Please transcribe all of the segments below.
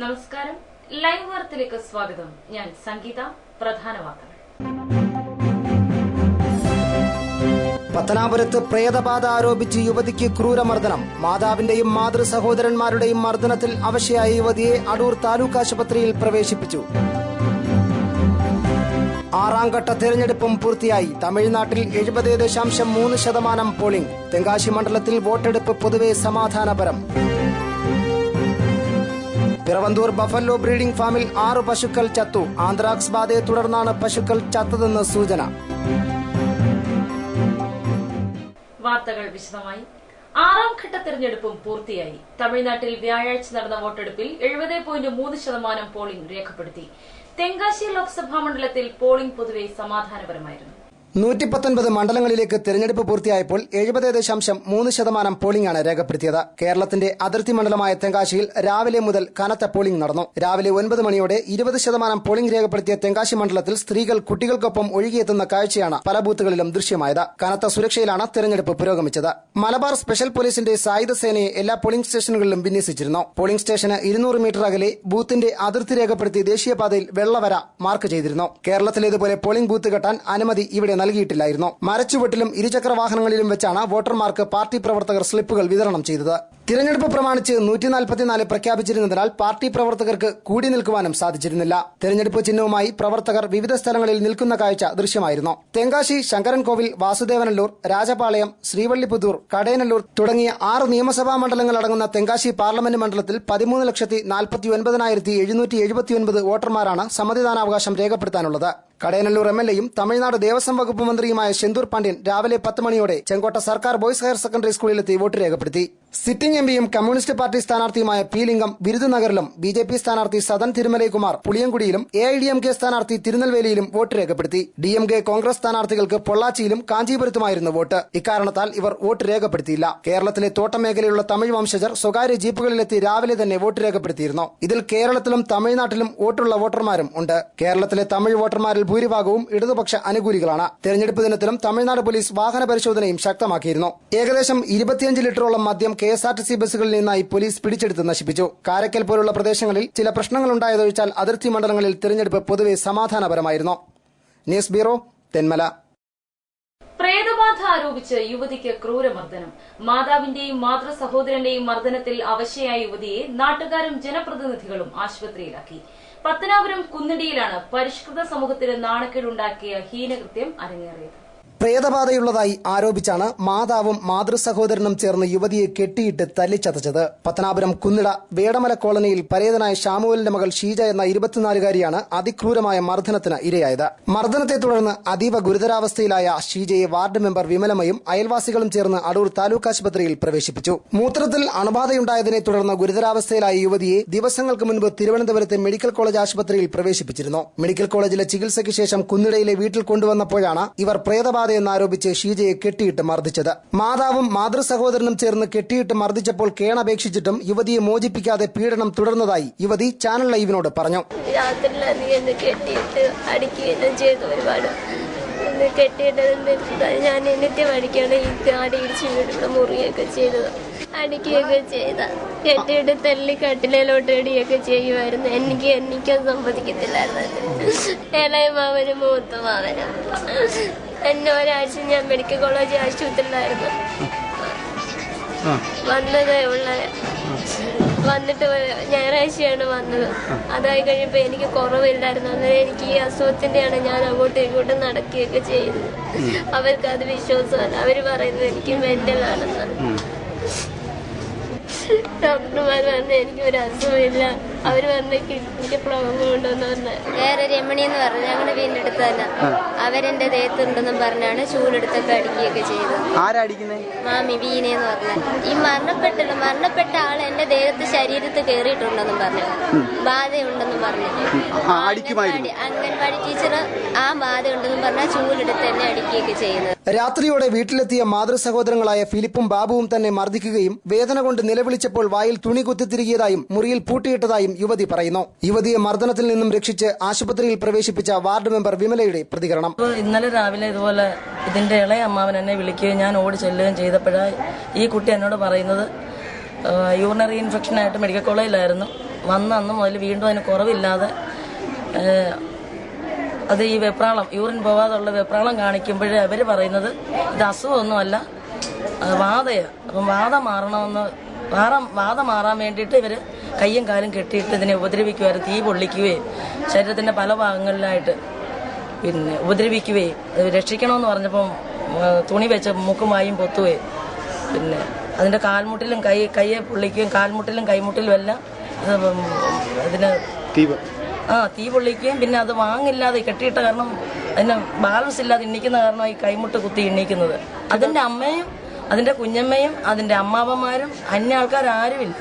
നമസ്കാരം, ലൈവ് വാർത്തയിലേക്ക് സ്വാഗതം. ഞാൻ സംഗീത. പ്രധാന വാർത്തകൾ. പത്തനാപുരത്ത് പ്രേതബാധ ആരോപിച്ച് യുവതിക്ക് ക്രൂരമർദ്ദനം. മാതാവിന്റെയും മാതൃ സഹോദരന്മാരുടെയും മർദ്ദനത്തിൽ അവശയായ യുവതിയെ അടൂർ താലൂക്ക് ആശുപത്രിയിൽ പ്രവേശിപ്പിച്ചു. 6ാം ഘട്ട തെരഞ്ഞെടുപ്പും പൂർത്തിയായി. തമിഴ്നാട്ടിൽ 70.3% പോളിംഗ്. തെങ്കാശി മണ്ഡലത്തിൽ വോട്ടെടുപ്പ് പൊതുവെ സമാധാനപരം. പിറവന്തൂർ ബഫല്ലോ ബ്രീഡിംഗ് ഫാമിൽ 6 പശുക്കൾ ചത്തു. ആന്ത്രാക്സ് ബാധയെ തുടർന്നാണ് പശുക്കൾ ചത്തതെന്ന് സൂചന. വാർത്തകൾ വിശദമായി. 6ാം ഘട്ട തെരഞ്ഞെടുപ്പും പൂർത്തിയായി. തമിഴ്നാട്ടിൽ വ്യാഴാഴ്ച നടന്ന വോട്ടെടുപ്പിൽ 70.3% പോളിംഗ് രേഖപ്പെടുത്തി. തെങ്കാശി ലോക്സഭാ മണ്ഡലത്തിൽ പോളിംഗ് പൊതുവെ സമാധാനപരമായിരുന്നു. 119 മണ്ഡലങ്ങളിലേക്ക് തെരഞ്ഞെടുപ്പ് പൂർത്തിയായപ്പോൾ 70.3% പോളിംഗാണ് രേഖപ്പെടുത്തിയത്. കേരളത്തിന്റെ അതിർത്തി മണ്ഡലമായ തെങ്കാശിയിൽ രാവിലെ മുതൽ കനത്ത പോളിംഗ് നടന്നു. രാവിലെ 9 മണിയോടെ 20% പോളിംഗ് രേഖപ്പെടുത്തിയ തെങ്കാശി മണ്ഡലത്തിൽ സ്ത്രീകൾ കുട്ടികൾക്കൊപ്പം ഒഴുകിയെത്തുന്ന കാഴ്ചയാണ് പല ബൂത്തുകളിലും ദൃശ്യമായത്. കനത്ത സുരക്ഷയിലാണ് തെരഞ്ഞെടുപ്പ് പുരോഗമിച്ചത്. മലബാർ സ്പെഷ്യൽ പോലീസിന്റെ സായുധ സേനയെ എല്ലാ പോളിംഗ് സ്റ്റേഷനുകളിലും വിന്യസിച്ചിരുന്നു. പോളിംഗ് സ്റ്റേഷന് 200 മീറ്റർ അകലെ ബൂത്തിന്റെ അതിർത്തി രേഖപ്പെടുത്തി ദേശീയപാതയിൽ വെള്ളവര മാർക്ക് ചെയ്തിരുന്നു. കേരളത്തിലേതുപോലെ പോളിംഗ് ബൂത്ത് കെട്ടാൻ അനുമതി ഇവിടെ നൽകിയിട്ടില്ലായിരുന്നു. മരച്ചുവട്ടിലും ഇരുചക്ര വാഹനങ്ങളിലും വെച്ചാണ് വോട്ടർമാർക്ക് പാർട്ടി പ്രവർത്തകർ സ്ലിപ്പുകൾ വിതരണം ചെയ്തത്. തിരഞ്ഞെടുപ്പ് പ്രമാണിച്ച് 144 പ്രഖ്യാപിച്ചിരുന്നതിനാൽ പാർട്ടി പ്രവർത്തകർക്ക് കൂടി നിൽക്കുവാനും സാധിച്ചിരുന്നില്ല. തെരഞ്ഞെടുപ്പ് ചിഹ്നവുമായി പ്രവർത്തകർ വിവിധ സ്ഥലങ്ങളിൽ നിൽക്കുന്ന കാഴ്ച ദൃശ്യമായിരുന്നു. തെങ്കാശി, ശങ്കരൻകോവിൽ, വാസുദേവനല്ലൂർ, രാജപാളയം, ശ്രീവള്ളിപുത്തൂർ, കടയനല്ലൂർ തുടങ്ങിയ 6 നിയമസഭാ മണ്ഡലങ്ങൾ അടങ്ങുന്ന തെങ്കാശി പാർലമെന്റ് മണ്ഡലത്തിൽ 13,49,779 വോട്ടർമാരാണ് സമ്മതിദാനാവകാശം രേഖപ്പെടുത്താനുള്ളത്. കടയനല്ലൂർ എംഎൽഎയും തമിഴ്നാട് ദേവസ്വം വകുപ്പ് മന്ത്രിയുമായ ശെന്തൂർ പാണ്ഡ്യൻ രാവിലെ 10 മണിയോടെ ചെങ്കോട്ട സർക്കാർ ബോയ്സ് ഹയർ സെക്കൻഡറി സ്കൂളിലെത്തി വോട്ട് രേഖപ്പെടുത്തി. സിറ്റിംഗ് എംപിയും കമ്മ്യൂണിസ്റ്റ് പാർട്ടി സ്ഥാനാർത്ഥിയുമായ പി ലിംഗം വിരുദുനഗറിലും ബിജെപി സ്ഥാനാർത്ഥി സദൻ തിരുമലൈകുമാർ പുളിയൻകുടിയിലും എഐഡിഎംകെ സ്ഥാനാർത്ഥി തിരുനെൽവേലിയിലും വോട്ട് രേഖപ്പെടുത്തി. ഡിഎംകെ കോൺഗ്രസ് സ്ഥാനാർത്ഥികൾക്ക് പൊള്ളാച്ചിയിലും കാഞ്ചീപുരത്തുമായിരുന്നു വോട്ട്. ഇക്കാരണത്താൽ ഇവർ വോട്ട് രേഖപ്പെടുത്തിയില്ല. കേരളത്തിലെ തോട്ടം മേഖലയിലുള്ള തമിഴ് വംശജർ സ്വകാര്യ ജീപ്പുകളിലെത്തി രാവിലെ തന്നെ വോട്ട് രേഖപ്പെടുത്തിയിരുന്നു. ഇതിൽ കേരളത്തിലും തമിഴ്നാട്ടിലും വോട്ടുള്ള വോട്ടർമാരും ഉണ്ട്. കേരളത്തിലെ തമിഴ് വോട്ടർമാരിൽ ഭൂരിഭാഗവും ഇടതുപക്ഷ അനുകൂലികളാണ്. തെരഞ്ഞെടുപ്പ് ദിനത്തിലും തമിഴ്നാട് പോലീസ് വാഹന പരിശോധനയും ശക്തമാക്കിയിരുന്നു. ഏകദേശം 25 ലിറ്ററോളം മദ്യം കെഎസ്ആർടിസി ബസ്സുകളിൽ നിന്നായി പോലീസ് പിടിച്ചെടുത്ത് നശിപ്പിച്ചു. കാരക്കൽ പോലുള്ള പ്രദേശങ്ങളിൽ ചില പ്രശ്നങ്ങളുണ്ടായതൊഴിച്ചാൽ അതിർത്തി മണ്ഡലങ്ങളിൽ തെരഞ്ഞെടുപ്പ് പൊതുവെ സമാധാനപരമായിരുന്നു. News bureau, Thenmala. പ്രേതബാധ ആരോപിച്ച് യുവതിക്ക് ക്രൂരമർദ്ദനം. മാതാവിന്റെയും മാതൃ സഹോദരന്റെയും മർദ്ദനത്തിൽ അവശയായ യുവതിയെ നാട്ടുകാരും ജനപ്രതിനിധികളും ആശുപത്രിയിലാക്കി. പത്തനാപുരം കുന്നിടിയിലാണ് പരിഷ്കൃത സമൂഹത്തിന് നാണക്കേടുണ്ടാക്കിയ ഹീനകൃത്യം അരങ്ങേറിയത്. പ്രേതബാധയുള്ളതായി ആരോപിച്ചാണ് മാതാവും മാതൃ സഹോദരനും ചേർന്ന് യുവതിയെ കെട്ടിയിട്ട് തല്ലിച്ചതച്ചത്. പത്തനാപുരം കുന്നിട വേടമല കോളനിയിൽ പരേതനായ ഷാമുവലിന്റെ മകൾ ഷീജ എന്ന 24-കാരിയാണ് അതിക്രൂരമായ മർദ്ദനത്തിന് ഇരയായത്. മർദ്ദനത്തെ തുടർന്ന് അതീവ ഗുരുതരാവസ്ഥയിലായ ഷീജയെ വാർഡ് മെമ്പർ വിമലമ്മയും അയൽവാസികളും ചേർന്ന് അടൂർ താലൂക്ക് ആശുപത്രിയിൽ പ്രവേശിപ്പിച്ചു. മൂത്രത്തിൽ അണുബാധയുണ്ടായതിനെ തുടർന്ന് ഗുരുതരാവസ്ഥയിലായ യുവതിയെ ദിവസങ്ങൾക്ക് മുൻപ് തിരുവനന്തപുരത്തെ മെഡിക്കൽ കോളേജ് ആശുപത്രിയിൽ പ്രവേശിപ്പിച്ചിരുന്നു. മെഡിക്കൽ കോളേജിലെ ചികിത്സയ്ക്ക് ശേഷം കുന്നിടയിലെ വീട്ടിൽ കൊണ്ടുവന്നപ്പോഴാണ് ഇവർ പ്രേതബാധ എന്നാരോപിച്ച് ഷീജയെ കെട്ടിയിട്ട് മർദ്ദിച്ചത്. മാതാവും മാതൃ സഹോദരനും ചേർന്ന് കെട്ടിയിട്ട് മർദ്ദിച്ചപ്പോൾ കേണപേക്ഷിച്ചിട്ടും യുവതിയെ മോചിപ്പിക്കാതെ പീഡനം തുടർന്നതായി യുവതി ചാനൽ ലൈവിനോട് പറഞ്ഞു. ഞാൻ എന്നിട്ട് പഠിക്കാണ് ഈ കാടി ഇടിച്ച് വീടുള്ള മുറിയൊക്കെ ചെയ്തത്. അടിക്കുകയൊക്കെ ചെയ്ത കെട്ടിയിട്ട് തല്ലി കട്ടിലോട്ട് ഇടിയൊക്കെ ചെയ്യുമായിരുന്നു. എനിക്കത് സമ്മതിക്കത്തില്ലായിരുന്നു. ഇളയ മാവനും മൂത്ത മാവനും എന്നെ ഒരാഴ്ച ഞാൻ മെഡിക്കൽ കോളേജ് ആശുപത്രിയിലായിരുന്നു. വന്നതേ ഉള്ള വന്നിട്ട് ഞായറാഴ്ചയാണ് വന്നത്. അതായി കഴിയുമ്പോൾ എനിക്ക് കുറവില്ലായിരുന്നു. അന്നേരം എനിക്ക് ഈ അസുഖത്തിന്റെയാണ് ഞാൻ അങ്ങോട്ടും ഇങ്ങോട്ടും നടക്കുകയൊക്കെ ചെയ്യുന്നത്. അവർക്ക് അത് വിശ്വാസമല്ല. അവർ പറയുന്നത് എനിക്ക് മെന്റലാണെന്ന്. ഡോക്ടർമാർ പറഞ്ഞ എനിക്ക് ഒരു അസുഖമില്ല. അവര് പറഞ്ഞ കിഡ്നിക്ക് പ്രോബ്ലം ഉണ്ടെന്ന് പറഞ്ഞ. വേറെ രമണി എന്ന് പറഞ്ഞു ഞങ്ങളുടെ വീടിന്റെ അടുത്ത് തന്നെ. അവരെന്റെ ദേഹത്തുണ്ടെന്നും പറഞ്ഞാണ് ചൂലെടുത്തൊക്കെ അടിക്കുകയൊക്കെ ചെയ്തത്. മാമി വീനെന്ന് പറഞ്ഞ ഈ മരണപ്പെട്ട ആള് എന്റെ ദേഹത്ത് ശരീരത്ത് കയറിയിട്ടുണ്ടെന്നും പറഞ്ഞു. ബാധയുണ്ടെന്നും പറഞ്ഞു. അംഗൻവാടി ടീച്ചർ ആ ബാധയുണ്ടെന്നും പറഞ്ഞാൽ ചൂലെടുത്ത് എന്നെ അടിക്കുകയൊക്കെ ചെയ്യുന്നത്. രാത്രിയോടെ വീട്ടിലെത്തിയ മാതൃ സഹോദരങ്ങളായ ഫിലിപ്പും ബാബുവും തന്നെ മർദ്ദിക്കുകയും വേദന കൊണ്ട് നിലവിളിച്ചപ്പോൾ വായിൽ തുണി കുത്തിത്തിരികിയതായും മുറിയിൽ പൂട്ടിയിട്ടതായും യുവതി പറയുന്നു. യുവതിയെ മർദ്ദനത്തിൽ നിന്നും രക്ഷിച്ച് ആശുപത്രിയിൽ പ്രവേശിപ്പിച്ച വാർഡ് മെമ്പർ വിമലയുടെ പ്രതികരണം. ഇന്നലെ രാവിലെ ഇതുപോലെ ഇതിന്റെ ഇളയ അമ്മാവൻ എന്നെ വിളിക്കുകയും ഞാൻ ഓടി ചെല്ലുകയും ചെയ്തപ്പോഴാണ് ഈ കുട്ടി എന്നോട് പറയുന്നത് യൂറിനറി ഇൻഫെക്ഷൻ ആയിട്ട് മെഡിക്കൽ കോളേജിലായിരുന്നു. വന്ന അന്ന് മുതൽ വീണ്ടും അതിന് കുറവില്ലാതെ അത് ഈ വെപ്രാളം യൂറിൻ പോകാതുള്ള വെപ്രാളം കാണിക്കുമ്പോൾ അവർ പറയുന്നത് ഇത് അസുഖമൊന്നുമല്ല, വാതയാണ്. അപ്പം വാദം മാറണമെന്ന് വാദം മാറാൻ വേണ്ടിയിട്ട് ഇവർ കയ്യും കാലും കെട്ടിയിട്ട് ഇതിനെ ഉപദ്രവിക്കുമായിരുന്നു. തീ പൊള്ളിക്കുകയും ശരീരത്തിൻ്റെ പല ഭാഗങ്ങളിലായിട്ട് പിന്നെ ഉപദ്രവിക്കുകയും രക്ഷിക്കണമെന്ന് പറഞ്ഞപ്പം തുണി വെച്ച് മൂക്കും വായും പൊത്തുകയും പിന്നെ അതിൻ്റെ കാൽമുട്ടിലും കയ്യെ പൊള്ളിക്കുകയും കാൽമുട്ടിലും കൈമുട്ടിലും എല്ലാം ഇതിന് തീ പൊള്ളിക്കുകയും പിന്നെ അത് വാങ്ങില്ലാതെ കെട്ടിയിട്ട കാരണം അതിന് ബാലൻസ് ഇല്ലാതെ എണ്ണിക്കുന്ന കാരണം ഈ കൈമുട്ട് കുത്തി എണ്ണിക്കുന്നത്. അതിൻ്റെ അമ്മയും അതിൻ്റെ കുഞ്ഞമ്മയും അതിൻ്റെ അമ്മാവന്മാരും അന്യ ആൾക്കാരാരുമില്ല,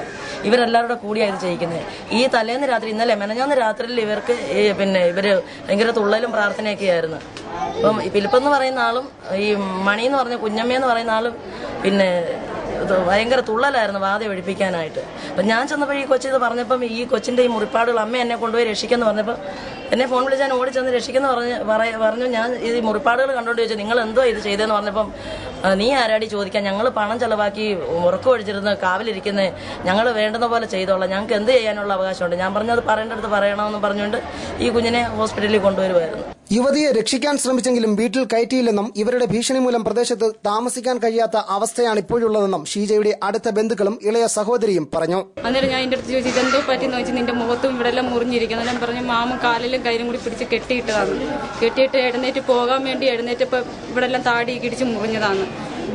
ഇവരെല്ലാവരുടെ കൂടിയാണ് ഇത് ചെയ്യിക്കുന്നത്. ഈ തലേന്ന് രാത്രി ഇന്നലെ മെനഞ്ഞാന്ന് രാത്രിയിൽ ഇവർക്ക് പിന്നെ ഇവര് ഭയങ്കര തുള്ളലും പ്രാർത്ഥനയൊക്കെ ആയിരുന്നു. അപ്പം ഫിലിപ്പെന്ന് പറയുന്ന ആളും ഈ മണി എന്ന് പറഞ്ഞ കുഞ്ഞമ്മയെന്ന് പറയുന്ന ആളും പിന്നെ ഭയങ്കര തുള്ളലായിരുന്നു വാത ഒഴിപ്പിക്കാനായിട്ട്. അപ്പം ഞാൻ ചെന്നപ്പോൾ ഈ കൊച്ചിത് പറഞ്ഞപ്പം ഈ കൊച്ചിൻ്റെ ഈ മുറിപ്പാടുകൾ അമ്മ എന്നെ കൊണ്ടുപോയി രക്ഷിക്കുമെന്ന് പറഞ്ഞപ്പോൾ എന്നെ ഫോൺ വിളിച്ച് ഞാൻ ഓടി ചെന്ന് രക്ഷിക്കുന്നു പറഞ്ഞു. ഞാൻ ഈ മുറിപ്പാടുകൾ കണ്ടുകൊണ്ട് ചോദിച്ചു, നിങ്ങൾ എന്തോ ഇത് ചെയ്തതെന്ന് പറഞ്ഞപ്പം നീ ആരാടി ചോദിക്കാൻ, ഞങ്ങൾ പണം ചെലവാക്കി ഉറക്കം ഒഴിച്ചിരുന്ന് കാവിലിരിക്കുന്നത്, ഞങ്ങൾ വേണ്ടുന്ന പോലെ ചെയ്തോളാം, ഞങ്ങൾക്ക് എന്ത് ചെയ്യാനുള്ള അവകാശമുണ്ട്. ഞാൻ പറഞ്ഞത് പറയേണ്ടടുത്ത് പറയണമെന്ന് പറഞ്ഞുകൊണ്ട് ഈ കുഞ്ഞിനെ ഹോസ്പിറ്റലിൽ കൊണ്ടുവരുമായിരുന്നു. യുവതിയെ രക്ഷിക്കാൻ ശ്രമിച്ചെങ്കിലും വീട്ടിൽ കയറ്റിയില്ലെന്നും ഇവരുടെ ഭീഷണി മൂലം പ്രദേശത്ത് താമസിക്കാൻ കഴിയാത്ത അവസ്ഥയാണ് ഇപ്പോഴുള്ളതെന്നും ഷീജയുടെ അടുത്ത ബന്ധുക്കളും ഇളയ സഹോദരിയും പറഞ്ഞു. അന്നേരം ഞാൻ എന്റെ അടുത്ത് ചോദിച്ചു, ഇതെന്തോ പറ്റിയെന്ന് ചോദിച്ചു. നിന്റെ മുഖത്തും ഇവിടെ എല്ലാം മുറിഞ്ഞിരിക്കുന്നു. ഞാൻ പറഞ്ഞു, മാമ കാലിലും കയ്യിലും കൂടി പിടിച്ച് കെട്ടിയിട്ടതാണ്. കെട്ടിയിട്ട് എഴുന്നേറ്റ് പോകാൻ വേണ്ടി എഴുന്നേറ്റപ്പോൾ ഇവിടെ എല്ലാം താടി ഇടിച്ച് മുറിഞ്ഞതാണ്.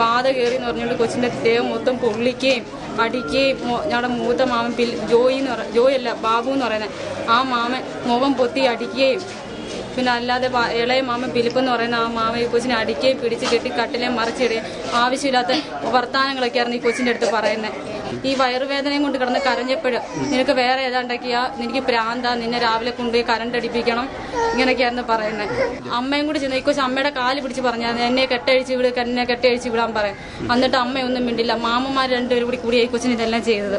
ബാധ കയറി എന്ന് പറഞ്ഞുകൊണ്ട് കൊച്ചിന്റെ ദേഹം മൊത്തം പൊള്ളിക്കുകയും അടിക്കുകയും ഞങ്ങളുടെ മൂത്ത മാമൻ ജോയല്ല ബാബു എന്ന് പറയുന്നത് ആ മാമൻ മുഖം പൊത്തി അടിക്കുകയും പിന്നെ അല്ലാതെ ഇളയ മാമൻ ഫിലിപ്പെന്ന് പറയുന്ന ആ മാമ ഈ കൊച്ചിനെ അടിക്കുകയും പിടിച്ച് കെട്ടി കട്ടിലെ മറിച്ചിടുകയും ആവശ്യമില്ലാത്ത വർത്തമാനങ്ങളൊക്കെയായിരുന്നു ഈ കൊച്ചിൻ്റെ അടുത്ത് പറയുന്നത്. ഈ വയറുവേദനയും കൊണ്ട് കിടന്ന് കരഞ്ഞപ്പോഴും നിനക്ക് വേറെ ഏതാണ്ടൊക്കെയാ, നിനക്ക് പ്രാന്താ, നിന്നെ രാവിലെ കൊണ്ടുപോയി കറണ്ട് അടിപ്പിക്കണം, ഇങ്ങനെയൊക്കെയായിരുന്നു പറയുന്നത്. അമ്മയും കൂടി ചെന്ന് ഈ കൊച്ചു അമ്മയുടെ കാല് പിടിച്ച് പറഞ്ഞാൽ എന്നെ കെട്ടഴിച്ച് വിടാൻ പറയും. എന്നിട്ട് അമ്മയൊന്നും മിണ്ടില്ല. മാമന്മാർ രണ്ടുപേരും കൂടി ഈ കൊച്ചിന് ഇതെല്ലാം ചെയ്തത്,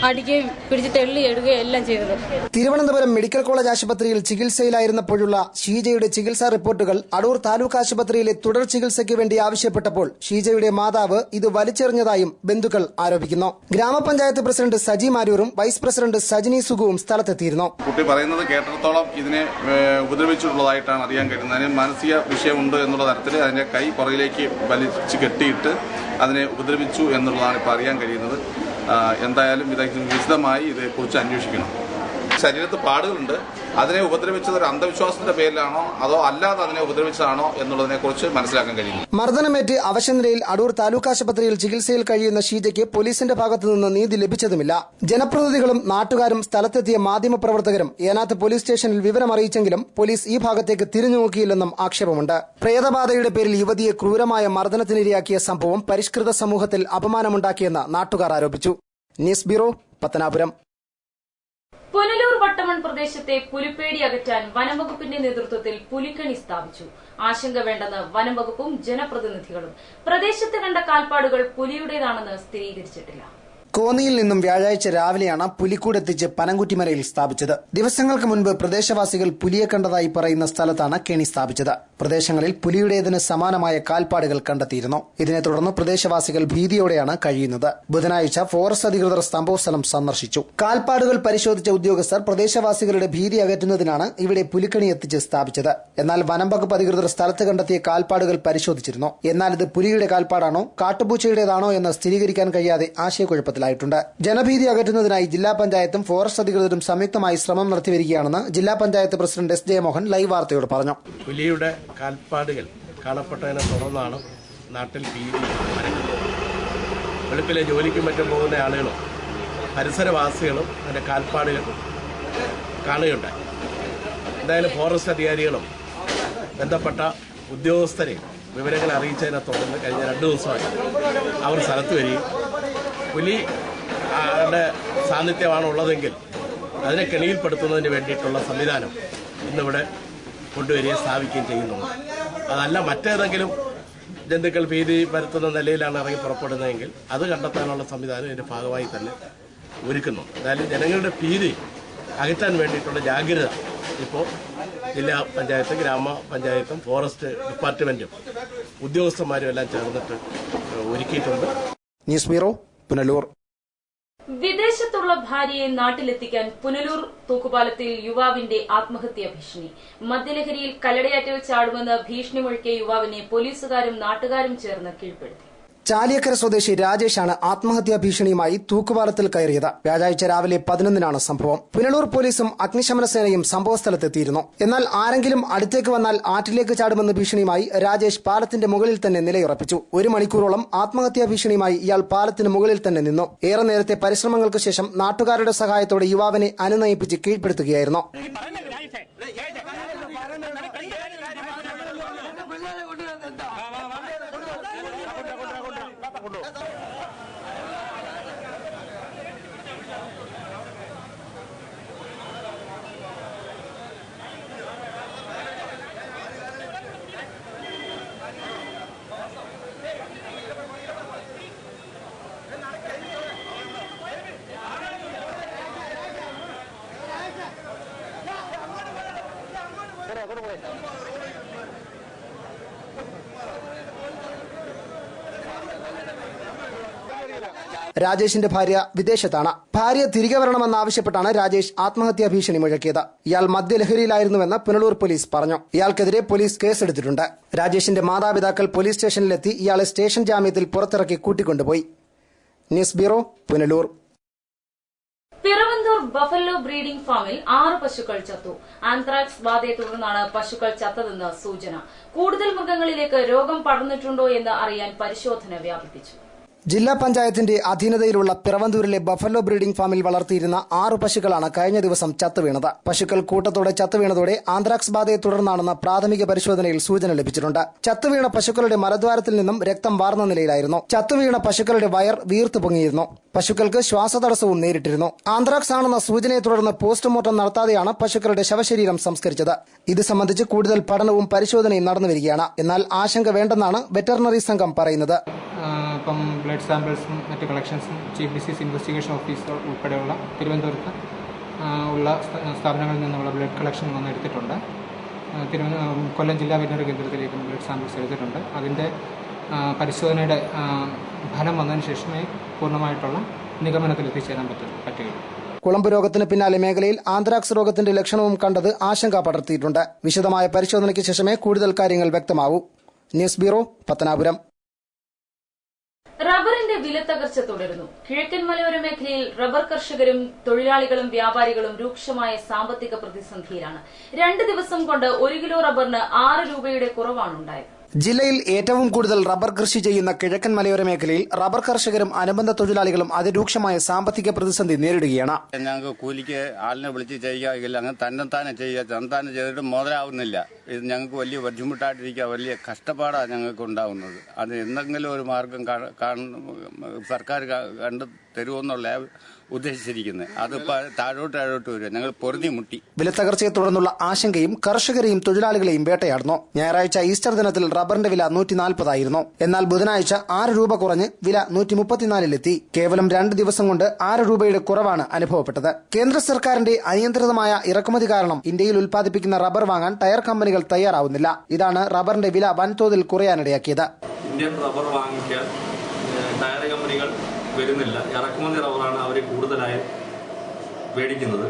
അടിക്കുകയും പിടിച്ച് തെള്ളി എടുക്കുകയും എല്ലാം ചെയ്തത്. തിരുവനന്തപുരം മെഡിക്കൽ കോളേജ് ആശുപത്രിയിൽ ചികിത്സയിലായിരുന്നപ്പോഴുള്ള ഷീജയുടെ ചികിത്സാ റിപ്പോർട്ടുകൾ അടൂർ താലൂക്ക് ആശുപത്രിയിലെ തുടർ ചികിത്സയ്ക്ക് വേണ്ടി ആവശ്യപ്പെട്ടപ്പോൾ ഷീജയുടെ മാതാവ് ഇത് വലിച്ചെറിഞ്ഞതായും ബന്ധുക്കൾ ആരോപിക്കുന്നു. ഗ്രാമപഞ്ചായത്ത് പ്രസിഡന്റ് സജി മാരൂരും വൈസ് പ്രസിഡന്റ് സജിനി സുഗുവും സ്ഥലത്തെത്തിയിരുന്നു. കുട്ടി പറയുന്നത് കേട്ടിടത്തോളം ഇതിനെ ഉപദ്രവിച്ചിട്ടുള്ളതായിട്ടാണ് അറിയാൻ കഴിയുന്നത്. അതിന് മാനസിക വിഷയമുണ്ട് എന്നുള്ള തരത്തിൽ അതിന്റെ കൈ പുറകിലേക്ക് വലിച്ചു കെട്ടിയിട്ട് അതിനെ ഉപദ്രവിച്ചു എന്നുള്ളതാണ് ഇപ്പോൾ അറിയാൻ കഴിയുന്നത്. എന്തായാലും ഇത് വിശദമായി ഇതേക്കുറിച്ച് അന്വേഷിക്കണം. ശരീരത്ത് പാടുകളുണ്ട്. അതിനെ ഉപദ്രവിച്ചത് ഒരു അന്ധവിശ്വാസത്തിന്റെ പേരിലാണോ അതോ അല്ലാതെ അതിനെ ഉപദ്രവിച്ചതാണോ എന്നുള്ളതിനെ കുറിച്ച് മനസ്സിലാക്കാൻ കഴിയുന്നു. മർദ്ദനമേറ്റ് അവശനിലയിൽ അടൂർ താലൂക്ക് ആശുപത്രിയിൽ ചികിത്സയിൽ കഴിയുന്ന ഷീജയ്ക്ക് പോലീസിന്റെ ഭാഗത്തുനിന്ന് നീതി ലഭിച്ചതുമില്ല. ജനപ്രതിനിധികളും നാട്ടുകാരും സ്ഥലത്തെത്തിയ മാധ്യമപ്രവർത്തകരും ഏനാത്ത് പോലീസ് സ്റ്റേഷനിൽ വിവരം അറിയിച്ചെങ്കിലും പോലീസ് ഈ ഭാഗത്തേക്ക് തിരിഞ്ഞുനോക്കിയില്ലെന്നും ആക്ഷേപമുണ്ട്. പ്രേതബാധയുടെ പേരിൽ യുവതിയെ ക്രൂരമായ മർദ്ദനത്തിനിരയാക്കിയ സംഭവം പരിഷ്കൃത സമൂഹത്തിൽ അപമാനമുണ്ടാക്കിയെന്ന് നാട്ടുകാർ ആരോപിച്ചു. News bureau, Pathanapuram. പുനലൂർ വട്ടമൺ പ്രദേശത്തെ പുലിപ്പേടി അകറ്റാൻ വനംവകുപ്പിന്റെ നേതൃത്വത്തിൽ പുലിക്കണി സ്ഥാപിച്ചു. ആശങ്ക വേണ്ടെന്ന് വനംവകുപ്പും ജനപ്രതിനിധികളും. പ്രദേശത്ത് കണ്ട കാൽപ്പാടുകൾ പുലിയുടേതാണെന്ന് സ്ഥിരീകരിച്ചിട്ടില്ല. കോന്നിയിൽ നിന്നും വ്യാഴാഴ്ച രാവിലെയാണ് പുലിക്കൂടെത്തിച്ച് പനംകുറ്റിമലയിൽ സ്ഥാപിച്ചത്. ദിവസങ്ങൾക്ക് മുൻപ് പ്രദേശവാസികൾ പുലിയെ കണ്ടതായി പറയുന്ന സ്ഥലത്താണ് കെണി സ്ഥാപിച്ചത്. പ്രദേശങ്ങളിൽ പുലിയുടേതിന് സമാനമായ കാൽപ്പാടുകൾ കണ്ടെത്തിയിരുന്നു. ഇതിനെ തുടർന്ന് പ്രദേശവാസികൾ ഭീതിയോടെയാണ് കഴിയുന്നത്. ബുധനാഴ്ച ഫോറസ്റ്റ് അധികൃതർ സംഭവസ്ഥലം സന്ദർശിച്ചു. കാൽപ്പാടുകൾ പരിശോധിച്ച ഉദ്യോഗസ്ഥർ പ്രദേശവാസികളുടെ ഭീതി അകറ്റുന്നതിനാണ് ഇവിടെ പുലിക്കണി എത്തിച്ച് സ്ഥാപിച്ചത്. എന്നാൽ വനംവകുപ്പ് അധികൃതർ സ്ഥലത്ത് കണ്ടെത്തിയ കാൽപ്പാടുകൾ പരിശോധിച്ചിരുന്നു. എന്നാൽ ഇത് പുലിയുടെ കാൽപ്പാടാണോ കാട്ടുപൂച്ചയുടേതാണോ എന്ന് സ്ഥിരീകരിക്കാൻ കഴിയാതെ ആശയക്കുഴപ്പത്തിൽ ജനഭീതി അകറ്റുന്നതിനായി ജില്ലാ പഞ്ചായത്തും ഫോറസ്റ്റ് അധികൃതരും സംയുക്തമായി ശ്രമം നടത്തിവരികയാണെന്ന് ജില്ലാ panchayat president S Jayamohan live വാർത്തയോട് പറഞ്ഞു. പുലിയുടെ കാൽപ്പാടുകൾ കാണപ്പെട്ടതിനെ തുടർന്നാണ് നാട്ടിൽ ഭീതി പരക്കുന്നത്. വെളുപ്പിലെ ജോലിക്കും മറ്റും പോകുന്ന ആളുകളും പരിസരവാസികളും അതിന്റെ കാൽപ്പാടുകൾ കാണുകയുണ്ടായി. എന്തായാലും ഫോറസ്റ്റ് അധികാരികളും ബന്ധപ്പെട്ട ഉദ്യോഗസ്ഥരെയും വിവരങ്ങൾ അറിയിച്ചതിനെ തുടർന്ന് കഴിഞ്ഞ 2 ദിവസമായി അവർ സ്ഥലത്ത് വരികയും പുലിയുടെ സാന്നിധ്യമാണ് ഉള്ളതെങ്കിൽ അതിനെ കെണിയിൽപ്പെടുത്തുന്നതിന് വേണ്ടിയിട്ടുള്ള സംവിധാനം ഇന്നിവിടെ കൊണ്ടുവരികയും സ്ഥാപിക്കുകയും ചെയ്യുന്നുണ്ട്. അതല്ല മറ്റേതെങ്കിലും ജന്തുക്കൾ ഭീതി വരുത്തുന്ന നിലയിലാണ് ഇറങ്ങി പുറപ്പെടുന്നതെങ്കിൽ അത് കണ്ടെത്താനുള്ള സംവിധാനം ഇതിന്റെ ഭാഗമായി തന്നെ ഒരുക്കുന്നു. എന്തായാലും ജനങ്ങളുടെ ഭീതി അകറ്റാൻ വേണ്ടിയിട്ടുള്ള ജാഗ്രത ഇപ്പോൾ ജില്ലാ പഞ്ചായത്ത്, ഗ്രാമപഞ്ചായത്തും ഫോറസ്റ്റ് ഡിപ്പാർട്ട്മെന്റും ഉദ്യോഗസ്ഥന്മാരും എല്ലാം ചേർന്നിട്ട് ഒരുക്കിയിട്ടുണ്ട്. News bureau, Punalur. വിദേശത്തുള്ള പ്രണയമുള്ള ഭാര്യയെ നാട്ടിലെത്തിക്കാൻ പുനലൂർ തൂക്കുപാലത്തിൽ യുവാവിന്റെ ആത്മഹത്യാ ഭീഷണി. മദ്യലഹരിയിൽ കല്ലടയാറ്റിൽ ചാടുമെന്ന് ഭീഷണി മുഴക്കിയ യുവാവിനെ പോലീസുകാരും നാട്ടുകാരും ചേർന്ന് കീഴ്പ്പെടുത്തി. ചാലിയക്കര സ്വദേശി രാജേഷാണ് ആത്മഹത്യാ ഭീഷണിയുമായി തൂക്കുപാലത്തിൽ കയറിയത്. വ്യാഴാഴ്ച രാവിലെ 11-നാണ് സംഭവം. പുനലൂർ പോലീസും അഗ്നിശമന സേനയും സംഭവസ്ഥലത്തെത്തിയിരുന്നു. എന്നാൽ ആരെങ്കിലും അടുത്തേക്ക് വന്നാൽ ആറ്റിലേക്ക് ചാടുമെന്ന ഭീഷണിയുമായി രാജേഷ് പാലത്തിന്റെ മുകളിൽ തന്നെ നിലയുറപ്പിച്ചു. 1 മണിക്കൂറോളം ആത്മഹത്യാ ഭീഷണിയുമായി ഇയാൾ പാലത്തിന് മുകളിൽ തന്നെ നിന്നു. ഏറെ നേരത്തെ പരിശ്രമങ്ങൾക്ക് ശേഷം നാട്ടുകാരുടെ സഹായത്തോടെ യുവാവിനെ അനുനയിപ്പിച്ച് കീഴ്പ്പെടുത്തുകയായിരുന്നു. രാജേഷിന്റെ ഭാര്യ വിദേശത്താണ്. ഭാര്യ തിരികെ വരണമെന്നാവശ്യപ്പെട്ടാണ് രാജേഷ് ആത്മഹത്യാ ഭീഷണി മുഴക്കിയത്. ഇയാൾ മദ്യലഹരിയിലായിരുന്നുവെന്ന് പുനലൂർ പോലീസ് പറഞ്ഞു. ഇയാൾക്കെതിരെ പോലീസ് കേസെടുത്തിട്ടുണ്ട്. രാജേഷിന്റെ മാതാപിതാക്കൾ പോലീസ് സ്റ്റേഷനിലെത്തി ഇയാളെ സ്റ്റേഷൻ ജാമ്യത്തിൽ പുറത്തിറക്കി കൂട്ടിക്കൊണ്ടുപോയി. News bureau, Punalur. Piravanthoor buffalo breeding ഫാമിൽ 6 പശുക്കൾ ചത്തു. ആന്ത്രാക്സ് ബാധയെ തുടർന്നാണ് പശുക്കൾ ചത്തതെന്ന് സൂചന. കൂടുതൽ മൃഗങ്ങളിലേക്ക് രോഗം പടർന്നിട്ടുണ്ടോ എന്ന് അറിയാൻ പരിശോധന വ്യാപിപ്പിച്ചു. ജില്ലാ പഞ്ചായത്തിന്റെ അധീനതയിലുള്ള പിറവന്തൂരിലെ ബഫല്ലോ ബ്രീഡിംഗ് ഫാമിൽ വളർത്തിയിരുന്ന 6 പശുക്കളാണ് കഴിഞ്ഞ ദിവസം ചത്തുവീണത്. പശുക്കൾ കൂട്ടത്തോടെ ചത്തുവീണതോടെ ആന്ത്രാക്സ് ബാധയെ തുടർന്നാണെന്ന് പ്രാഥമിക പരിശോധനയിൽ സൂചന ലഭിച്ചിട്ടുണ്ട്. ചത്തുവീണ പശുക്കളുടെ മലദ്വാരത്തിൽ നിന്നും രക്തം വാർന്ന നിലയിലായിരുന്നു. ചത്തുവീണ പശുക്കളുടെ വയർ വീർത്തു പൊങ്ങിയിരുന്നു. പശുക്കൾക്ക് ശ്വാസതടസ്സവും നേരിട്ടിരുന്നു. ആന്ത്രാക്സ് ആണെന്ന സൂചനയെ തുടർന്ന് പോസ്റ്റ്മോർട്ടം നടത്താതെയാണ് പശുക്കളുടെ ശവശരീരം സംസ്കരിച്ചത്. ഇത് സംബന്ധിച്ച് കൂടുതൽ പഠനവും പരിശോധനയും നടന്നുവരികയാണ്. എന്നാൽ ആശങ്ക വേണ്ടെന്നാണ് വെറ്ററിനറി സംഘം പറയുന്നത്. ഇപ്പം ബ്ലഡ് സാമ്പിൾസും മറ്റ് കളക്ഷൻസും ചീഫ് ഡിസീസ് ഇൻവെസ്റ്റിഗേഷൻ ഓഫീസർ ഉൾപ്പെടെയുള്ള തിരുവനന്തപുരത്ത് ഉള്ള സ്ഥാപനങ്ങളിൽ നിന്നുള്ള ബ്ലഡ് കളക്ഷൻ വന്ന് എടുത്തിട്ടുണ്ട്. കൊല്ലം ജില്ലാ വെറ്ററിനറി കേന്ദ്രത്തിലേക്കും ബ്ലഡ് സാമ്പിൾസ് എടുത്തിട്ടുണ്ട്. അതിൻ്റെ പരിശോധനയുടെ ഫലം വന്നതിന് ശേഷമേ പൂർണ്ണമായിട്ടുള്ള നിഗമനത്തിൽ എത്തിച്ചേരാൻ പറ്റുകയുള്ളൂ. കുളമ്പ് രോഗത്തിന് പിന്നാലെ മേഖലയിൽ ആന്ത്രാക്സ് രോഗത്തിന്റെ ലക്ഷണവും കണ്ടത് ആശങ്ക പടർത്തിയിട്ടുണ്ട്. വിശദമായ പരിശോധനയ്ക്ക് ശേഷമേ കൂടുതൽ കാര്യങ്ങൾ വ്യക്തമാവൂ. News bureau, Pathanapuram. റബ്ബറിന്റെ വിലത്തകർച്ച തുടരുന്നു. കിഴക്കൻ മലയോര മേഖലയിൽ റബ്ബർ കർഷകരും തൊഴിലാളികളും വ്യാപാരികളും രൂക്ഷമായ സാമ്പത്തിക പ്രതിസന്ധിയിലാണ്. 2 ദിവസം കൊണ്ട് 1 കിലോ റബ്ബറിന് 6 രൂപയുടെ കുറവാണുണ്ടായത്. ജില്ലയിൽ ഏറ്റവും കൂടുതൽ റബ്ബർ കൃഷി ചെയ്യുന്ന കിഴക്കൻ മലയോര മേഖലയിൽ റബ്ബർ കർഷകരും അനുബന്ധ തൊഴിലാളികളും അതിരൂക്ഷമായ സാമ്പത്തിക പ്രതിസന്ധി നേരിടുകയാണ്. ഞങ്ങൾക്ക് കൂലിക്ക് ആളിനെ വിളിച്ച് ചെയ്യുക, അങ്ങനെ തന്നെ ചെയ്യുക, തന്നെ ചെയ്തിട്ട് മുതലാവുന്നില്ല. ഇത് ഞങ്ങൾക്ക് വലിയ ബുദ്ധിമുട്ടായിട്ടിരിക്കുക, വലിയ കഷ്ടപ്പാടാണ് ഞങ്ങൾക്ക് ഉണ്ടാവുന്നത്. അത് എന്തെങ്കിലും ഒരു മാർഗം സർക്കാർ കണ്ടു തരുമെന്നുള്ള ഉദ്ദേശിച്ചിരിക്കുന്നത്. അതിപ്പോൾ താഴോട്ട് വരും. ഞങ്ങൾ പൊറുതി മുട്ടി. വിലത്തകർച്ചയെ തുടർന്നുള്ള ആശങ്കയും കർഷകരെയും തൊഴിലാളികളെയും വേട്ടയാടുന്നു. ഞായറാഴ്ച ഈസ്റ്റർ ദിനത്തിൽ റബ്ബറിന്റെ വില 140 ആയിരുന്നു. എന്നാൽ ബുധനാഴ്ച 6 രൂപ കുറഞ്ഞ് വില 134-ലെത്തി. കേവലം 2 ദിവസം കൊണ്ട് 6 രൂപയുടെ കുറവാണ് അനുഭവപ്പെട്ടത്. കേന്ദ്ര സർക്കാരിന്റെ അനിയന്ത്രിതമായ ഇറക്കുമതി കാരണം ഇന്ത്യയിൽ ഉൽപ്പാദിപ്പിക്കുന്ന റബ്ബർ വാങ്ങാൻ ടയർ കമ്പനികൾ തയ്യാറാവുന്നില്ല. ഇതാണ് റബ്ബറിന്റെ വില വൻതോതിൽ കുറയാനിടയാക്കിയത്. ഇന്ത്യൻ റബ്ബർ വാങ്ങിക്കാൻ ടയർ കമ്പനികൾ വരുന്നില്ല. ഇറക്കുമതി റബ്ബറാണ് അവർ കൂടുതലായി മേടിക്കുന്നത്.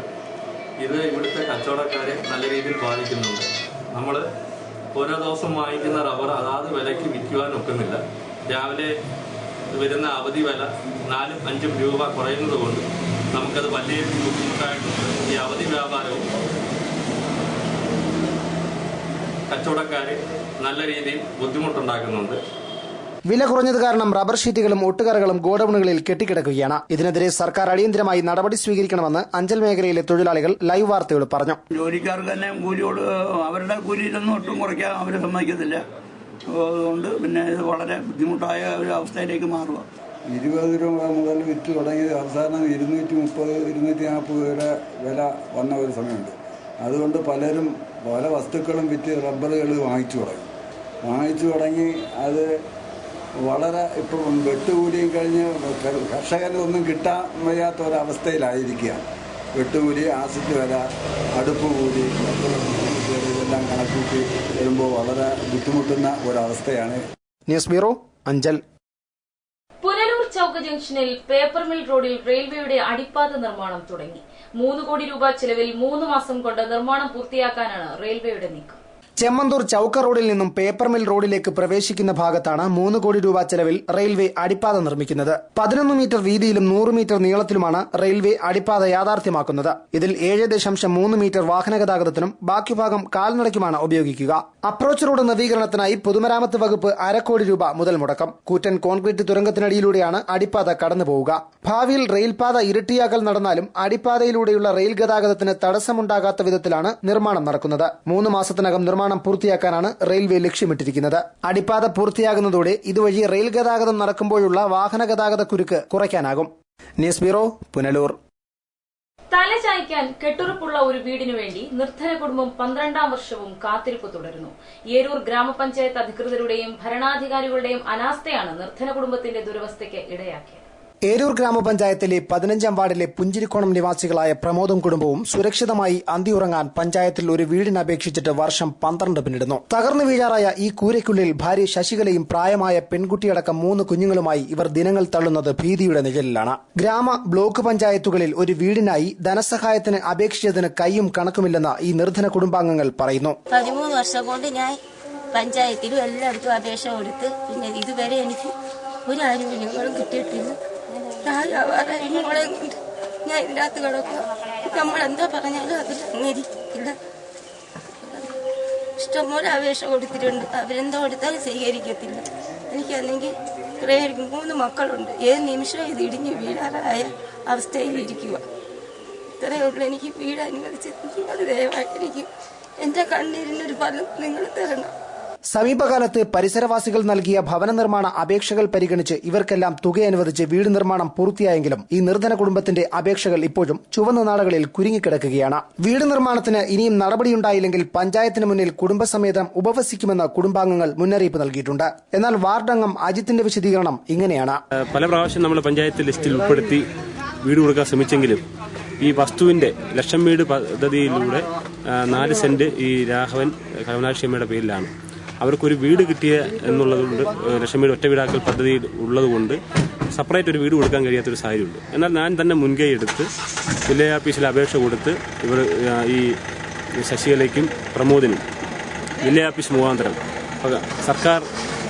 ഇത് ഇവിടുത്തെ കച്ചവടക്കാരെ നല്ല രീതിയിൽ ബാധിക്കുന്നുണ്ട്. നമ്മൾ ഓരോ ദിവസം വാങ്ങിക്കുന്ന റബ്ബർ അതാത് വിലയ്ക്ക് വിൽക്കുവാൻ ഒക്കുന്നില്ല. രാവിലെ വരുന്ന അവധി വില 4-5 രൂപ കുറയുന്നത് കൊണ്ട് നമുക്കത് വലിയ ബുദ്ധിമുട്ടായിട്ടുണ്ട്. ഈ അവധി വ്യാപാരവും കച്ചവടക്കാരെ നല്ല രീതിയിൽ ബുദ്ധിമുട്ടുണ്ടാക്കുന്നുണ്ട്. വില കുറഞ്ഞത് കാരണം റബ്ബർ ഷീറ്റുകളും ഒട്ടുകറകളും ഗോഡൌണുകളിൽ കെട്ടിക്കിടക്കുകയാണ്. ഇതിനെതിരെ സർക്കാർ അടിയന്തരമായി നടപടി സ്വീകരിക്കണമെന്ന് അഞ്ചൽ മേഖലയിലെ തൊഴിലാളികൾ ലൈവ് വാർത്തയോട് പറഞ്ഞു. ജോലിക്കാർക്ക് തന്നെ കൂലിയോട് അവരുടെ കൂലിയിലൊന്നും ഒട്ടും കുറയ്ക്കാൻ അവർ സമ്മതിക്കത്തില്ല. അതുകൊണ്ട് പിന്നെ ഇത് വളരെ ബുദ്ധിമുട്ടായ ഒരു അവസ്ഥയിലേക്ക് മാറുക. 20 രൂപ മുതൽ വിറ്റ് തുടങ്ങി അവസാനം 230-240 രൂപയുടെ വില വന്ന ഒരു സമയമുണ്ട്. അതുകൊണ്ട് പലരും പല വസ്തുക്കളും വിറ്റ് റബ്ബറുകൾ വാങ്ങിച്ചു തുടങ്ങി. അത് വളരെ ഇപ്പം വെട്ടുകൂലിയും കഴിഞ്ഞ് കർഷകനൊന്നും കിട്ടാൻ വയ്യാത്ത ഒരവസ്ഥയിലായിരിക്കുകയാണ്. വെട്ടുകൂലി, ആസിഡ് വില, അടുപ്പ് കൂലി, ഇതെല്ലാം കണക്കൂട്ടി വരുമ്പോൾ വളരെ ബുദ്ധിമുട്ടുന്ന ഒരവസ്ഥയാണ്. News bureau, Anchal. പുനലൂർ ചൌക്ക് ജംഗ്ഷനിൽ പേപ്പർ മിൽ റോഡിൽ റെയിൽവേയുടെ അടിപ്പാത നിർമ്മാണം തുടങ്ങി. 3 കോടി രൂപ ചെലവിൽ 3 മാസം കൊണ്ട് നിർമ്മാണം പൂർത്തിയാക്കാനാണ് റെയിൽവേയുടെ നീക്കം. ചെമ്മന്തൂർ ചൌക്ക റോഡിൽ നിന്നും പേപ്പർ മിൽ റോഡിലേക്ക് പ്രവേശിക്കുന്ന ഭാഗത്താണ് 3 കോടി രൂപ ചെലവിൽ റെയിൽവേ അടിപ്പാത നിർമ്മിക്കുന്നത്. 11 മീറ്റർ വീതിയിലും 100 മീറ്റർ നീളത്തിലുമാണ് റെയിൽവേ അടിപ്പാത യാഥാർത്ഥ്യമാക്കുന്നത്. ഇതിൽ 7.3 മീറ്റർ വാഹന ഗതാഗതത്തിനും ബാക്കി ഭാഗം കാൽനടയ്ക്കുമാണ് ഉപയോഗിക്കുക. അപ്രോച്ച് റോഡ് നവീകരണത്തിനായി പൊതുമരാമത്ത് വകുപ്പ് 1/2 കോടി രൂപ മുതൽ മുടക്കം. കൂറ്റൻ കോൺക്രീറ്റ് തുരങ്കത്തിനടിയിലൂടെയാണ് അടിപ്പാത കടന്നുപോവുക. ഭാവിയിൽ റെയിൽപാത ഇരട്ടിയാക്കൽ നടന്നാലും അടിപ്പാതയിലൂടെയുള്ള റെയിൽ ഗതാഗതത്തിന് തടസ്സമുണ്ടാകാത്ത വിധത്തിലാണ് നിർമ്മാണം നടക്കുന്നത്. 3 മാസത്തിനകം നിർമ്മാണം പൂർത്തിയാക്കാനാണ് റെയിൽവേ ലക്ഷ്യമിട്ടിരിക്കുന്നത്. അടിപ്പാത പൂർത്തിയാകുന്നതോടെ ഇതുവഴി റെയിൽ ഗതാഗതം നടക്കുമ്പോഴുള്ള വാഹന ഗതാഗത കുരുക്ക് കുറയ്ക്കാനാകും. News bureau, Punalur. തലചായ്ക്കാൻ കെട്ടുറപ്പുള്ള ഒരു വീടിനു വേണ്ടി നിർധന കുടുംബം 12ാം വർഷവും കാത്തിരിപ്പ് തുടരുന്നു. ഏരൂർ ഗ്രാമപഞ്ചായത്ത് അധികൃതരുടെയും ഭരണാധികാരികളുടെയും അനാസ്ഥയാണ് നിർധന കുടുംബത്തിന്റെ ദുരവസ്ഥയ്ക്ക് ഇടയാക്കിയത്. ഏരൂർ ഗ്രാമപഞ്ചായത്തിലെ 15ാം വാർഡിലെ പുഞ്ചിരിക്കോണം നിവാസികളായ പ്രമോദും കുടുംബവും സുരക്ഷിതമായി അന്തിയുറങ്ങാൻ പഞ്ചായത്തിൽ ഒരു വീടിന് അപേക്ഷിച്ചിട്ട് വർഷം 12 പിന്നിടുന്നു. തകർന്നു വീഴാറായ ഈ കൂരയ്ക്കുള്ളിൽ ഭാര്യ ശശികലയും പ്രായമായ പെൺകുട്ടിയടക്കം 3 കുഞ്ഞുങ്ങളുമായി ഇവർ ദിനങ്ങൾ തള്ളുന്നത് ഭീതിയുടെ നിഴലിലാണ്. ഗ്രാമ ബ്ലോക്ക് പഞ്ചായത്തുകളിൽ ഒരു വീടിനായി ധനസഹായത്തിന് അപേക്ഷിച്ചതിന് കൈയും കണക്കുമില്ലെന്ന് ഈ നിർധന കുടുംബാംഗങ്ങൾ പറയുന്നു. 13 വർഷം കൊണ്ട് ഞാൻ പഞ്ചായത്തിലും എല്ലായിടത്തും അപേക്ഷ കൊടുത്ത് പിന്നെ ഇതുവരെ എനിക്ക് ഒരു ആനുകൂല്യങ്ങളും കിട്ടിയിട്ടില്ല. ഞാൻ ഇതിനകത്ത് കിടക്കുക. നമ്മളെന്താ പറഞ്ഞാലും അതിൽ അംഗീകരിക്കില്ല. ഇഷ്ടംപോലെ അപേക്ഷ കൊടുത്തിട്ടുണ്ട്. അവരെന്താ കൊടുത്താലും സ്വീകരിക്കത്തില്ല. എനിക്കല്ലെങ്കിൽ 3 മക്കളുണ്ട്. ഏത് നിമിഷവും ഇത് ഇടിഞ്ഞ് വീഴാറായ അവസ്ഥയിൽ ഇരിക്കുക. ഇത്രയേ ഉള്ളൂ. എനിക്ക് വീട് അനുവദിച്ച് നിങ്ങൾ ദയവായിട്ട് എനിക്ക് എന്റെ കണ്ണീരിനൊരു ഫലം നിങ്ങൾ തരണം. സമീപകാലത്ത് പരിസരവാസികൾ നൽകിയ ഭവന നിർമ്മാണ അപേക്ഷകൾ പരിഗണിച്ച് ഇവർക്കെല്ലാം തുക അനുവദിച്ച് വീട് നിർമ്മാണം പൂർത്തിയായെങ്കിലും ഈ നിർധന കുടുംബത്തിന്റെ അപേക്ഷകൾ ഇപ്പോഴും ചുവന്ന നാളുകളിൽ കുരുങ്ങിക്കിടക്കുകയാണ്. വീട് നിർമ്മാണത്തിന് ഇനിയും നടപടിയുണ്ടായില്ലെങ്കിൽ പഞ്ചായത്തിന് മുന്നിൽ കുടുംബസമേതം ഉപവസിക്കുമെന്ന് കുടുംബാംഗങ്ങൾ മുന്നറിയിപ്പ് നൽകിയിട്ടുണ്ട്. എന്നാൽ വാർഡംഗം അജിത്തിന്റെ വിശദീകരണം ഇങ്ങനെയാണ്. പല പ്രാവശ്യം നമ്മൾ പഞ്ചായത്ത് ലിസ്റ്റിൽ ഉൾപ്പെടുത്തി വീട് കൊടുക്കാൻ ശ്രമിച്ചെങ്കിലും ഈ വസ്തുവിന്റെ ലക്ഷം വീട് പദ്ധതിയിലൂടെ 4 സെന്റ് ഈ രാഘവൻ കരുണാക്ഷേമയുടെ പേരിലാണ്. അവർക്കൊരു വീട് കിട്ടിയ എന്നുള്ളതുകൊണ്ട് ലക്ഷം വീട് ഒറ്റ വീടാക്കൽ പദ്ധതി ഉള്ളതുകൊണ്ട് സെപ്പറേറ്റ് ഒരു വീട് കൊടുക്കാൻ കഴിയാത്തൊരു സാഹചര്യമുണ്ട്. എന്നാൽ ഞാൻ തന്നെ മുൻകൈ എടുത്ത് വില്ലേജ് ഓഫീസിൽ അപേക്ഷ കൊടുത്ത് ഇവർ ഈ ശശികലയ്ക്കും പ്രമോദിനും വില്ലേജ് ഓഫീസ് മുഖാന്തരം സർക്കാർ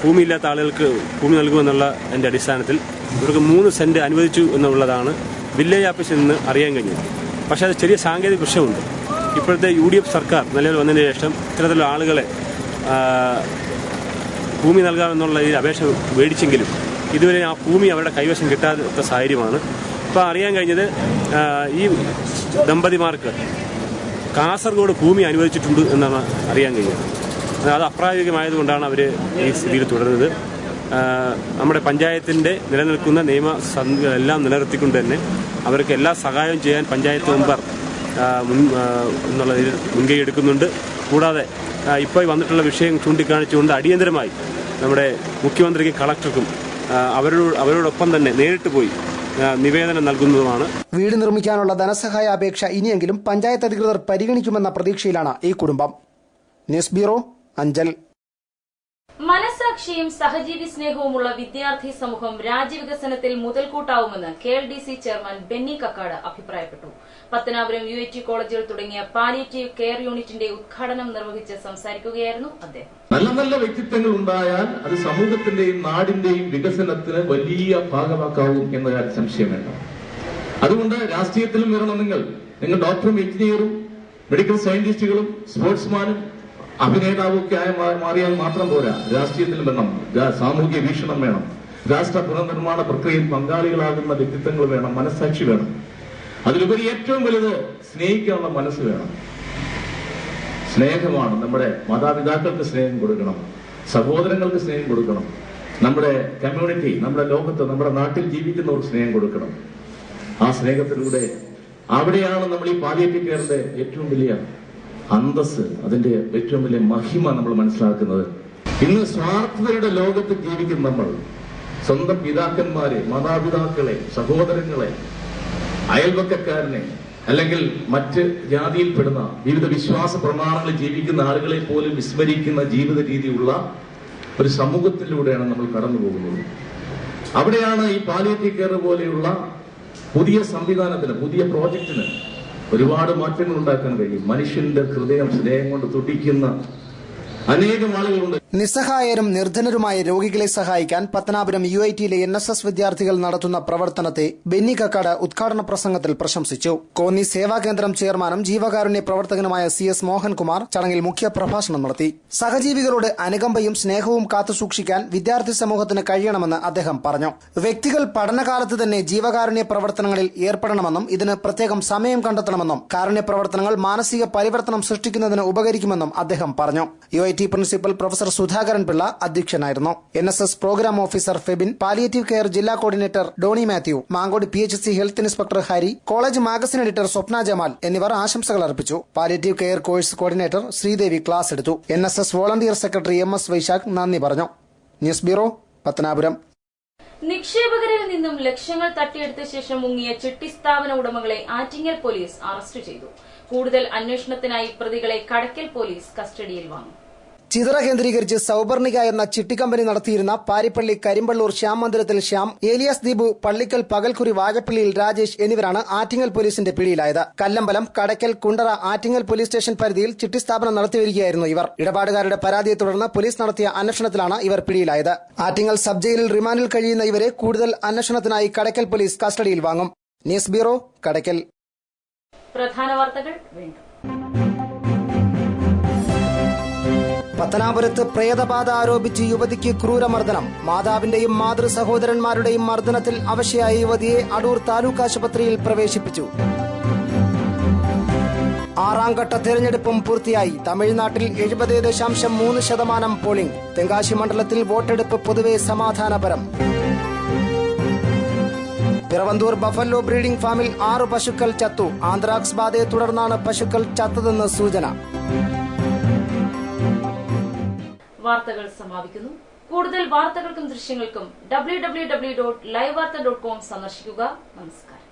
ഭൂമിയില്ലാത്ത ആളുകൾക്ക് ഭൂമി നൽകുമെന്നുള്ള എൻ്റെ അടിസ്ഥാനത്തിൽ ഇവർക്ക് 3 സെന്റ് അനുവദിച്ചു എന്നുള്ളതാണ് വില്ലേജ് ഓഫീസിൽ നിന്ന് അറിയാൻ കഴിഞ്ഞത്. പക്ഷേ അത് ചെറിയ സാങ്കേതിക പ്രശ്നമുണ്ട്. ഇപ്പോഴത്തെ UDF സർക്കാർ നിലവിൽ വന്നതിന് ശേഷം ഇത്തരത്തിലുള്ള ആളുകളെ ഭൂമി നൽകാമെന്നുള്ള ഈ അപേക്ഷ മേടിച്ചെങ്കിലും ഇതുവരെ ആ ഭൂമി അവരുടെ കൈവശം കിട്ടാത്ത സാഹചര്യമാണ്. ഇപ്പോൾ അറിയാൻ കഴിഞ്ഞത് ഈ ദമ്പതിമാർക്ക് കാസർഗോഡ് ഭൂമി അനുവദിച്ചിട്ടുണ്ട് എന്നാണ് അറിയാൻ കഴിഞ്ഞത്. അത് അപ്രായോഗികമായതുകൊണ്ടാണ് അവർ ഈ സ്ഥിതിയിൽ തുടരുന്നത്. നമ്മുടെ പഞ്ചായത്തിൻ്റെ നിലനിൽക്കുന്ന നിയമ എല്ലാം നിലനിർത്തിക്കൊണ്ട് തന്നെ അവർക്ക് എല്ലാ സഹായവും ചെയ്യാൻ പഞ്ചായത്ത് മെമ്പർ എന്നുള്ളതിൽ മുൻകൈ എടുക്കുന്നുണ്ട്. കൂടാതെ ഇപ്പോൾ വന്നിട്ടുള്ള വിഷയം ചൂണ്ടിക്കാണിച്ചുകൊണ്ട് അടിയന്തരമായി നമ്മുടെ മുഖ്യമന്ത്രിക്കും കളക്ടർക്കും അവരോടൊപ്പം തന്നെ നേരിട്ട് പോയി നിവേദനം നൽകുന്നതുമാണ്. വീട് നിർമ്മിക്കാനുള്ള ധനസഹായ അപേക്ഷ ഇനിയെങ്കിലും പഞ്ചായത്ത് അധികൃതർ പരിഗണിക്കുമെന്ന പ്രതീക്ഷയിലാണ് ഈ കുടുംബം. News bureau, Anchal. മനസാക്ഷിയും സഹജീവി സ്നേഹവുമുള്ള വിദ്യാർത്ഥി സമൂഹം രാജ്യവികസനത്തിൽ മുതൽക്കൂട്ടാവുമെന്ന് KLDC ചെയർമാൻ ബെന്നി കക്കാട് അഭിപ്രായപ്പെട്ടു. പത്തനാപുരം UIT കോളേജിൽ തുടങ്ങിയ പാലിയേറ്റീവ് കെയർ യൂണിറ്റിന്റെ ഉദ്ഘാടനം നിർവഹിച്ച് സംസാരിക്കുകയായിരുന്നു അദ്ദേഹം. നല്ല നല്ല വ്യക്തിത്വങ്ങൾ ഉണ്ടായാൽ അത് സമൂഹത്തിന്റെയും നാടിന്റെയും വികസനത്തിന് വലിയ ഭാഗമാക്കാവും എന്ന കാര്യം സംശയം വേണ്ട. അതുകൊണ്ട് രാഷ്ട്രീയത്തിലും വരണം. നിങ്ങൾ ഡോക്ടറും എഞ്ചിനീയറും മെഡിക്കൽ സയന്റിസ്റ്റുകളും സ്പോർട്സ്മാനും അഭിനേതാവും ഒക്കെ മാറിയാൽ മാത്രം പോരാ. രാഷ്ട്രീയത്തിലും വരണം. സാമൂഹിക വീക്ഷണം വേണം. രാഷ്ട്ര പുനർനിർമ്മാണ പ്രക്രിയയിൽ പങ്കാളികളാകുന്ന വ്യക്തിത്വങ്ങൾ വേണം. മനസ്സാക്ഷി വേണം. അതിലുപരി ഏറ്റവും വലുത് സ്നേഹിക്കാനുള്ള മനസ്സ് വേണം. സ്നേഹമാണ്. നമ്മുടെ മാതാപിതാക്കൾക്ക് സ്നേഹം കൊടുക്കണം, സഹോദരങ്ങൾക്ക് സ്നേഹം കൊടുക്കണം, നമ്മുടെ കമ്മ്യൂണിറ്റി, നമ്മുടെ ലോകത്ത്, നമ്മുടെ നാട്ടിൽ ജീവിക്കുന്നവർക്ക് സ്നേഹം കൊടുക്കണം. ആ സ്നേഹത്തിലൂടെ അവിടെയാണ് നമ്മൾ ഈ പാലിയേറ്റീവ് കെയറിന്റെ ഏറ്റവും വലിയ അന്തസ്, അതിന്റെ ഏറ്റവും വലിയ മഹിമ നമ്മൾ മനസ്സിലാക്കുന്നത്. ഇന്ന് സ്വാർത്ഥതയുടെ ലോകത്ത് ജീവിക്കുന്ന നമ്മൾ സ്വന്തം പിതാക്കന്മാരെ, മാതാപിതാക്കളെ, സഹോദരങ്ങളെ, അയൽവക്കക്കാരനെ, അല്ലെങ്കിൽ മറ്റ് ജാതിയിൽപ്പെടുന്ന വിവിധ വിശ്വാസ പ്രമാണങ്ങളിൽ ജീവിക്കുന്ന ആളുകളെ പോലും വിസ്മരിക്കുന്ന ജീവിത രീതിയുള്ള ഒരു സമൂഹത്തിലൂടെയാണ് നമ്മൾ കടന്നു പോകുന്നത്. അവിടെയാണ് ഈ പാലിയേറ്റീവ് കെയർ പോലെയുള്ള പുതിയ സംവിധാനത്തിന്, പുതിയ പ്രോജക്റ്റിന് ഒരുപാട് മാറ്റങ്ങൾ ഉണ്ടാക്കാൻ കഴിയും. മനുഷ്യന്റെ ഹൃദയം സ്നേഹം കൊണ്ട് തുടിക്കുന്ന അനേകം ആളുകളുണ്ട്. നിസ്സഹായരും നിർധനരുമായ രോഗികളെ സഹായിക്കാൻ പത്തനാപുരം UITയിലെ NSS വിദ്യാർത്ഥികൾ നടത്തുന്ന പ്രവർത്തനത്തെ ബെന്നി കക്കാട് ഉദ്ഘാടന പ്രസംഗത്തിൽ പ്രശംസിച്ചു. കോന്നി സേവാകേന്ദ്രം ചെയർമാനും ജീവകാരുണ്യ പ്രവർത്തകനുമായ CS മോഹൻകുമാർ ചടങ്ങിൽ മുഖ്യ പ്രഭാഷണം നടത്തി. സഹജീവികളോട് അനുകമ്പയും സ്നേഹവും കാത്തുസൂക്ഷിക്കാൻ വിദ്യാർത്ഥി സമൂഹത്തിന് കഴിയണമെന്ന് അദ്ദേഹം പറഞ്ഞു. വ്യക്തികൾ പഠനകാലത്ത് തന്നെ ജീവകാരുണ്യ പ്രവർത്തനങ്ങളിൽ ഏർപ്പെടണമെന്നും ഇതിന് പ്രത്യേകം സമയം കണ്ടെത്തണമെന്നും കാരുണ്യ പ്രവർത്തനങ്ങൾ മാനസിക പരിവർത്തനം സൃഷ്ടിക്കുന്നതിന് ഉപകരിക്കുമെന്നും അദ്ദേഹം പറഞ്ഞു. UIT principal professor Sudhakaran Pillai അധ്യക്ഷനായിരുന്നു. NSS programme officer Febin, palliative care ജില്ലാ coordinator Doni Mathew, Mankode PHC health inspector Hari, college magazine editor Swapna Jamal എന്നിവർ ആശംസകൾ അർപ്പിച്ചു. Palliative care course coordinator Sreedevi class എടുത്തു. NSS volunteer secretary MS Vaisakh നന്ദി പറഞ്ഞു. News bureau, Pathanapuram. നിക്ഷേപകരിൽ നിന്നും ലക്ഷങ്ങൾ തട്ടിയെടുത്ത ശേഷം മുങ്ങിയ ചിട്ടി സ്ഥാപന ഉടമകളെ ആറ്റിങ്ങൽ പോലീസ് അറസ്റ്റ് ചെയ്തു. കൂടുതൽ അന്വേഷണത്തിനായി പ്രതികളെ കടയ്ക്കൽ പോലീസ് കസ്റ്റഡിയിൽ വാങ്ങും. ചിതറ കേന്ദ്രീകരിച്ച് സൌപർണിക എന്ന ചിട്ടി കമ്പനി നടത്തിയിരുന്ന പാരിപ്പള്ളി കരിമ്പള്ളൂർ ശ്യാം മന്ദിരത്തിൽ ശ്യാം, ഏലിയാസ് ദീപു, പള്ളിക്കൽ പകൽക്കുരി വാഴപ്പള്ളിയിൽ രാജേഷ് എന്നിവരാണ് ആറ്റിങ്ങൽ പോലീസിന്റെ പിടിയിലായത്. കല്ലമ്പലം, കടയ്ക്കൽ, കുണ്ടറ, ആറ്റിങ്ങൽ പോലീസ് സ്റ്റേഷൻ പരിധിയിൽ ചിട്ടി സ്ഥാപനം നടത്തിവരികയായിരുന്നു ഇവർ. ഇടപാടുകാരുടെ പരാതിയെ തുടർന്ന് പോലീസ് നടത്തിയ അന്വേഷണത്തിലാണ് ഇവർ പിടിയിലായത്. ആറ്റിങ്ങൽ സബ് ജയിലിൽ റിമാൻഡിൽ കഴിയുന്ന ഇവരെ കൂടുതൽ അന്വേഷണത്തിനായി കടയ്ക്കൽ പോലീസ് കസ്റ്റഡിയിൽ വാങ്ങും. News bureau, Kadakkal. പ്രധാന വാർത്തകൾ വീണ്ടും. പത്തനാപുരത്ത് പ്രേതബാധ ആരോപിച്ച് യുവതിക്ക് ക്രൂരമർദ്ദനം. മാതാവിന്റെയും മാതൃ സഹോദരന്മാരുടെയും മർദ്ദനത്തിൽ അവശയായ യുവതിയെ അടൂർ താലൂക്ക് ആശുപത്രിയിൽ പ്രവേശിപ്പിച്ചു. 6ാം ഘട്ട തെരഞ്ഞെടുപ്പും പൂർത്തിയായി. തമിഴ്നാട്ടിൽ 70.3% പോളിംഗ്. തെങ്കാശി മണ്ഡലത്തിൽ വോട്ടെടുപ്പ് പൊതുവെ സമാധാനപരം. പിറവന്തൂർ ബഫല്ലോ ബ്രീഡിംഗ് ഫാമിൽ 6 പശുക്കൾ ചത്തു. ആന്ത്രാക്സ് ബാധയെ തുടർന്നാണ് പശുക്കൾ ചത്തതെന്ന് സൂചന. വാർത്തകൾ സമാപിക്കുന്നു. കൂടുതൽ വാർത്തകൾക്കും ദൃശ്യങ്ങൾക്കും www.livevarta.com സന്ദർശിക്കുക. നമസ്കാരം.